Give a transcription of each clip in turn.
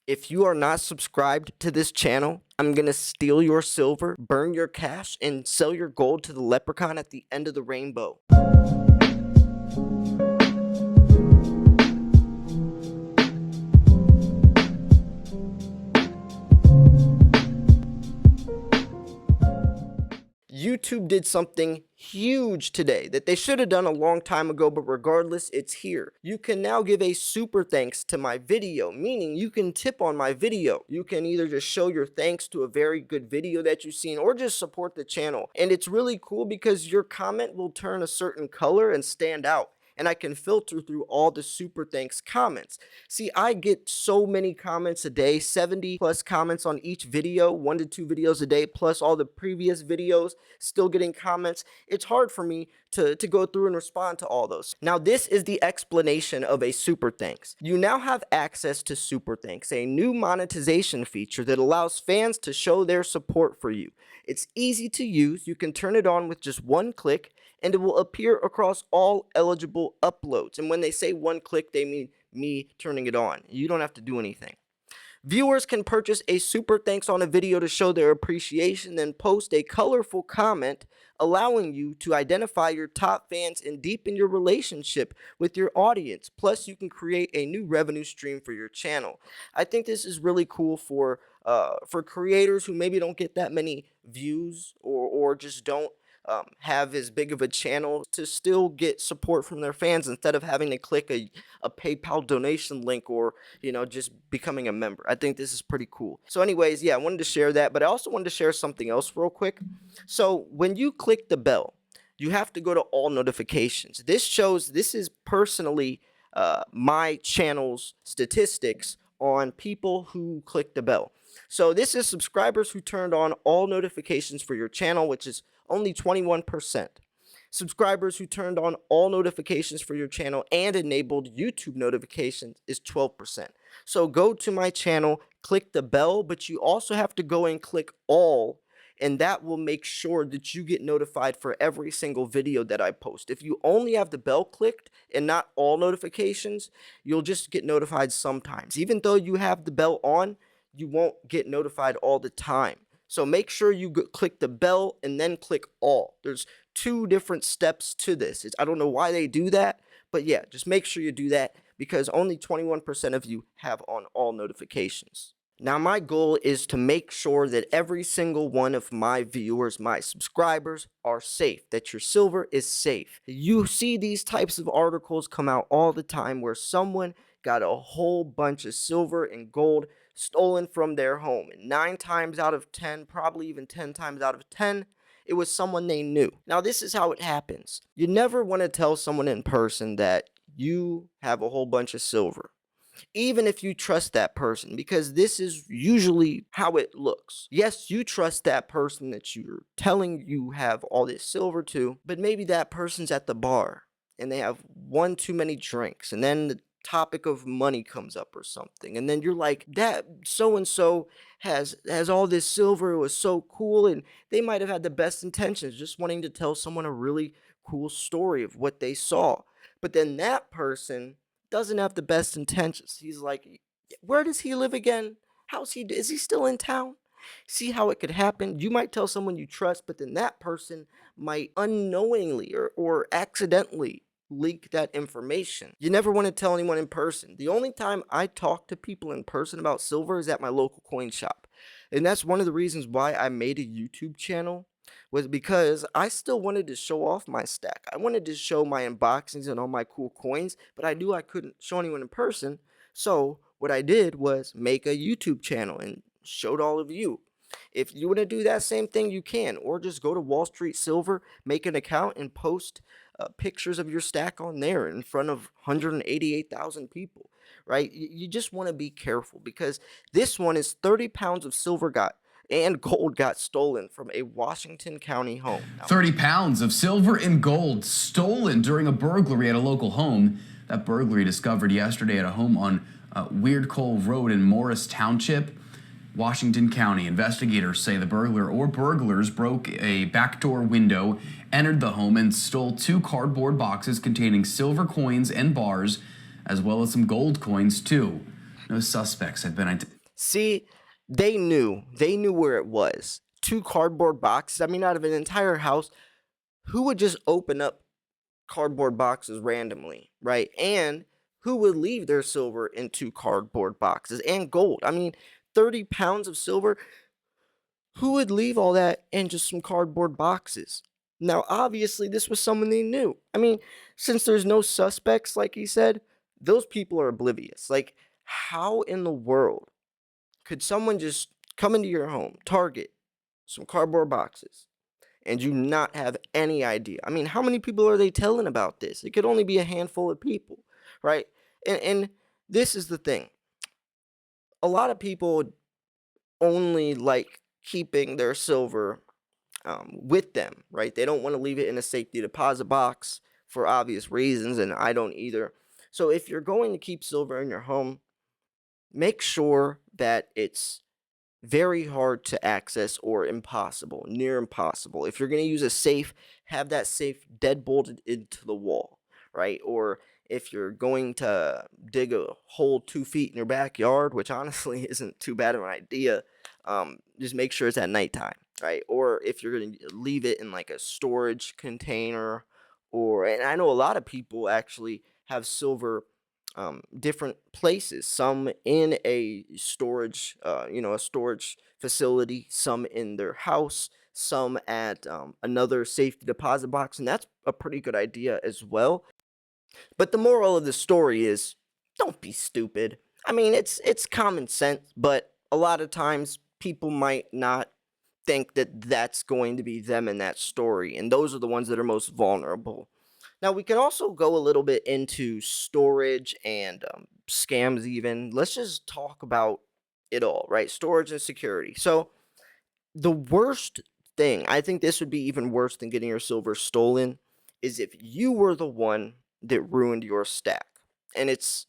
If you are not subscribed to this channel, I'm gonna steal your silver, burn your cash, and sell your gold to the leprechaun at the end of the rainbow. YouTube did something huge today that they should have done a long time ago, but regardless, it's here. You can now give a super thanks to my video, meaning you can tip on my video. You can either just show your thanks to a very good video that you've seen or just support the channel. And it's really cool because your comment will turn a certain color and stand out. And I can filter through all the super thanks comments. See, I get so many comments a day, 70 plus comments on each video, 1 to 2 videos a day, plus all the previous videos, still getting comments. It's hard for me to go through and respond to all those. Now, this is the explanation of a super thanks. You now have access to super thanks, a new monetization feature that allows fans to show their support for you. It's easy to use. You can turn it on with just one click, and it will appear across all eligible uploads. And when they say one click, they mean me turning it on. You don't have to do anything. Viewers can purchase a super thanks on a video to show their appreciation, then post a colorful comment, allowing you to identify your top fans and deepen your relationship with your audience. Plus, you can create a new revenue stream for your channel. I think this is really cool for creators who maybe don't get that many views or just don't have as big of a channel to still get support from their fans instead of having to click a PayPal donation link or, just becoming a member. I think this is pretty cool. So anyways, yeah, I wanted to share that, but I also wanted to share something else real quick. So when you click the bell, you have to go to all notifications. This is personally my channel's statistics on people who click the bell. So this is subscribers who turned on all notifications for your channel, which is only 21%. Subscribers who turned on all notifications for your channel and enabled YouTube notifications is 12%. So go to my channel, click the bell, but you also have to go and click all, and that will make sure that you get notified for every single video that I post. If you only have the bell clicked and not all notifications, you'll just get notified sometimes. Even though you have the bell on, you won't get notified all the time. So make sure you click the bell and then click all. There's 2 different steps to this. I don't know why they do that, but yeah, just make sure you do that because only 21% of you have on all notifications. Now, my goal is to make sure that every single one of my viewers, my subscribers, are safe, that your silver is safe. You see these types of articles come out all the time where someone got a whole bunch of silver and gold stolen from their home. And 9 times out of 10, probably even 10 times out of 10, it was someone they knew. Now, this is how it happens. You never want to tell someone in person that you have a whole bunch of silver, even if you trust that person, because this is usually how it looks. Yes, you trust that person that you're telling you have all this silver to, but maybe that person's at the bar and they have one too many drinks, and then the topic of money comes up or something, and then you're like, that so and so has all this silver, it was so cool, and they might have had the best intentions, just wanting to tell someone a really cool story of what they saw, but then that person doesn't have the best intentions. He's like, where does he live again? Is he still in town? See how it could happen? You might tell someone you trust, but then that person might unknowingly or accidentally leak that information. You never want to tell anyone in person. The only time I talk to people in person about silver is at my local coin shop. And that's one of the reasons why I made a YouTube channel, was because I still wanted to show off my stack. I wanted to show my unboxings and all my cool coins, but I knew I couldn't show anyone in person. So what I did was make a YouTube channel and showed all of you. If you want to do that same thing, you can, or just go to Wall Street Silver, make an account, and post pictures of your stack on there in front of 188,000 people, right? You just want to be careful because this one is 30 pounds of silver and gold got stolen from a Washington County home. 30 pounds of silver and gold stolen during a burglary at a local home. That burglary discovered yesterday at a home on Weird Cove Road in Morris Township, Washington County. Investigators say the burglar or burglars broke a backdoor window, entered the home, and stole 2 cardboard boxes containing silver coins and bars, as well as some gold coins too. No suspects have been identified. See, they knew where it was. Two cardboard boxes. I mean, out of an entire house, who would just open up cardboard boxes randomly, right? And who would leave their silver in two cardboard boxes and gold? I mean, 30 pounds of silver, who would leave all that in just some cardboard boxes? Now, obviously, this was someone they knew. I mean, since there's no suspects, like he said, those people are oblivious. Like, how in the world could someone just come into your home, target some cardboard boxes, and you not have any idea? I mean, how many people are they telling about this? It could only be a handful of people, right? And this is the thing. A lot of people only like keeping their silver with them, right? They don't want to leave it in a safety deposit box for obvious reasons, and I don't either. So if you're going to keep silver in your home, make sure that it's very hard to access or impossible, near impossible. If you're going to use a safe, have that safe dead bolted into the wall, right? Or if you're going to dig a hole 2 feet in your backyard, which honestly isn't too bad of an idea, just make sure it's at nighttime, right? Or if you're going to leave it in like a storage container, and I know a lot of people actually have silver different places. Some in a storage, a storage facility. Some in their house. Some at another safety deposit box, and that's a pretty good idea as well. But the moral of the story is, don't be stupid. I mean, it's common sense, but a lot of times people might not think that that's going to be them in that story, and those are the ones that are most vulnerable. Now, we can also go a little bit into storage and scams, even. Let's just talk about it all, right? Storage and security. So, the worst thing, I think this would be even worse than getting your silver stolen, is if you were the one that ruined your stack. And it's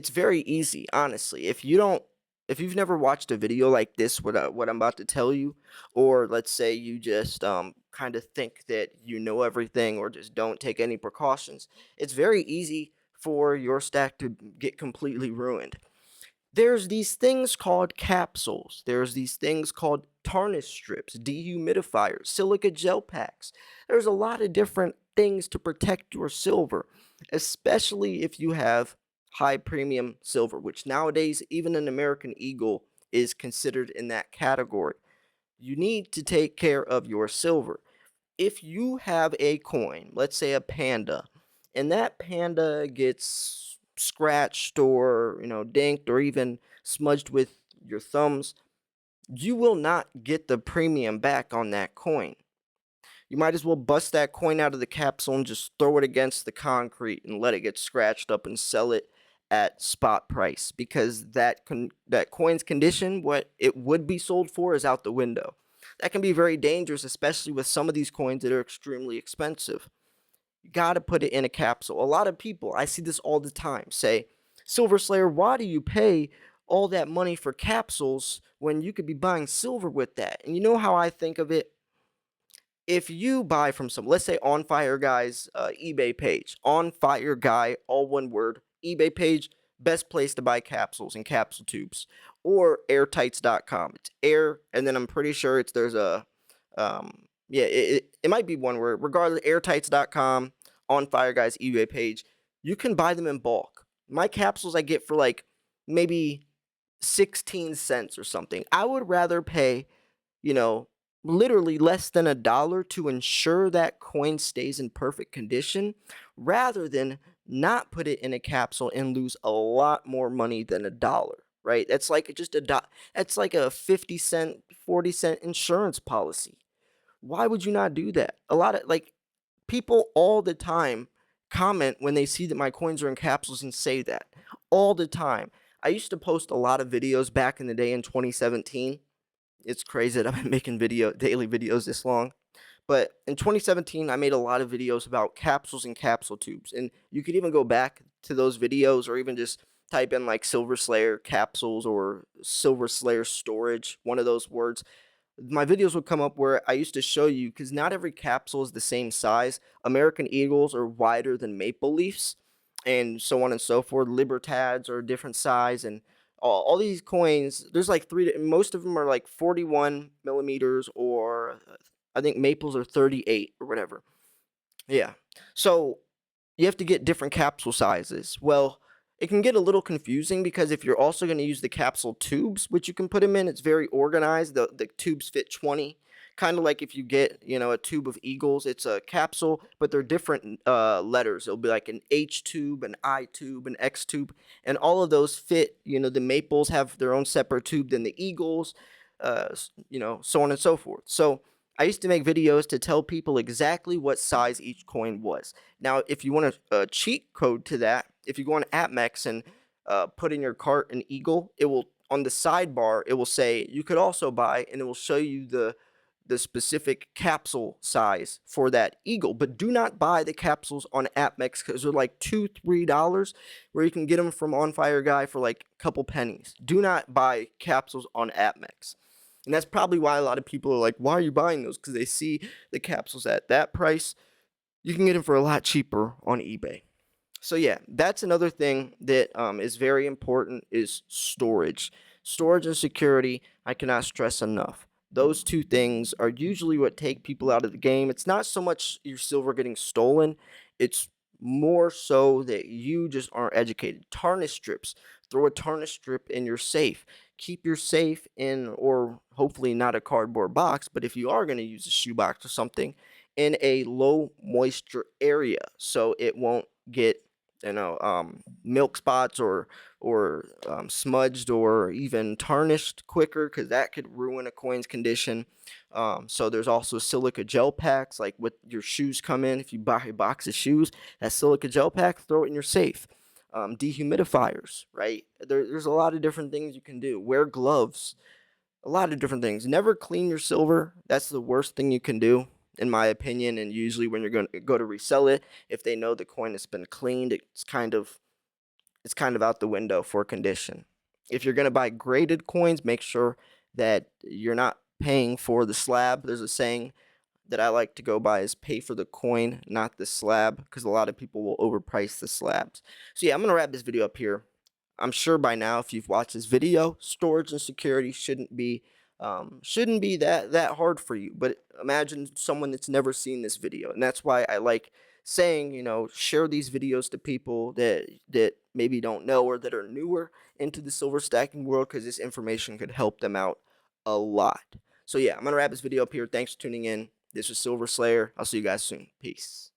very easy, honestly. If you've never watched a video like this, what I'm about to tell you, or let's say you just kind of think that you know everything or just don't take any precautions, it's very easy for your stack to get completely ruined. There's these things called capsules. There's these things called tarnish strips, dehumidifiers, silica gel packs. There's a lot of different things to protect your silver, especially if you have high premium silver, which nowadays even an American Eagle is considered in that category. You need to take care of your silver. If you have a coin, let's say a panda, and that panda gets scratched or, dinked or even smudged with your thumbs, you will not get the premium back on that coin. You might as well bust that coin out of the capsule and just throw it against the concrete and let it get scratched up and sell it at spot price, because that coin's condition, what it would be sold for, is out the window. That can be very dangerous, especially with some of these coins that are extremely expensive. You got to put it in a capsule. A lot of people, I see this all the time, say, Silver Slayer, why do you pay all that money for capsules when you could be buying silver with that? And you know how I think of it? If you buy from some, let's say On Fire Guy's eBay page, On Fire Guy, all one word, eBay page, best place to buy capsules and capsule tubes, or airtights.com. It's air, and then I'm pretty sure there's a, it might be one word. Regardless, airtights.com, On Fire Guy's eBay page, you can buy them in bulk. My capsules I get for like maybe 16 cents or something. I would rather pay, you know, literally less than $1 to ensure that coin stays in perfect condition, rather than not put it in a capsule and lose a lot more money than $1, right? That's like just that's like a 50 cent, 40 cent insurance policy. Why would you not do that? A lot of like people all the time comment when they see that my coins are in capsules and say that all the time. I used to post a lot of videos back in the day in 2017. It's crazy that I've been making daily videos this long. But in 2017, I made a lot of videos about capsules and capsule tubes. And you could even go back to those videos or even just type in like Silver Slayer capsules or Silver Slayer storage, one of those words. My videos would come up where I used to show you, because not every capsule is the same size. American Eagles are wider than Maple Leafs, and so on and so forth. Libertads are a different size, and all these coins, there's like most of them are like 41 millimeters, or I think maples are 38 or whatever. Yeah. So you have to get different capsule sizes. Well, it can get a little confusing because if you're also going to use the capsule tubes, which you can put them in, it's very organized. The tubes fit 20. Kind of like if you get, a tube of Eagles, it's a capsule, but they're different letters. It'll be like an H tube, an I tube, an X tube, and all of those fit. The maples have their own separate tube than the Eagles, so on and so forth. So I used to make videos to tell people exactly what size each coin was. Now, if you want a cheat code to that, if you go on AppMex and put in your cart an eagle, it will, on the sidebar, it will say you could also buy, and it will show you the specific capsule size for that eagle. But do not buy the capsules on AppMex because they're like $2-3, where you can get them from On Fire Guy for like a couple pennies. Do not buy capsules on AppMex. And that's probably why a lot of people are like, why are you buying those? Because they see the capsules at that price. You can get them for a lot cheaper on eBay. So yeah, that's another thing that is very important, is storage. Storage and security, I cannot stress enough. Those two things are usually what take people out of the game. It's not so much your silver getting stolen. It's more so that you just aren't educated. Tarnish strips. Throw a tarnish strip in your safe. Keep your safe in, or hopefully not a cardboard box, but if you are going to use a shoebox or something, in a low moisture area so it won't get milk spots or smudged or even tarnished quicker, because that could ruin a coin's condition. So there's also silica gel packs, like with your shoes come in. If you buy a box of shoes, that silica gel pack, throw it in your safe. Dehumidifiers, right? There's a lot of different things you can do. Wear gloves, a lot of different things. Never clean your silver. That's the worst thing you can do, in my opinion. And usually when you're going to go to resell it, if they know the coin has been cleaned, it's kind of out the window for condition. If you're going to buy graded coins, make sure that you're not paying for the slab. There's a saying that I like to go by, is pay for the coin, not the slab, because a lot of people will overprice the slabs. So yeah, I'm going to wrap this video up here. I'm sure by now, if you've watched this video, storage and security shouldn't be that hard for you. But imagine someone that's never seen this video, and that's why I like saying, share these videos to people that maybe don't know, or that are newer into the silver stacking world, because this information could help them out a lot. So yeah, I'm gonna wrap this video up here. Thanks for tuning in. This was Silver Slayer. I'll see you guys soon. Peace.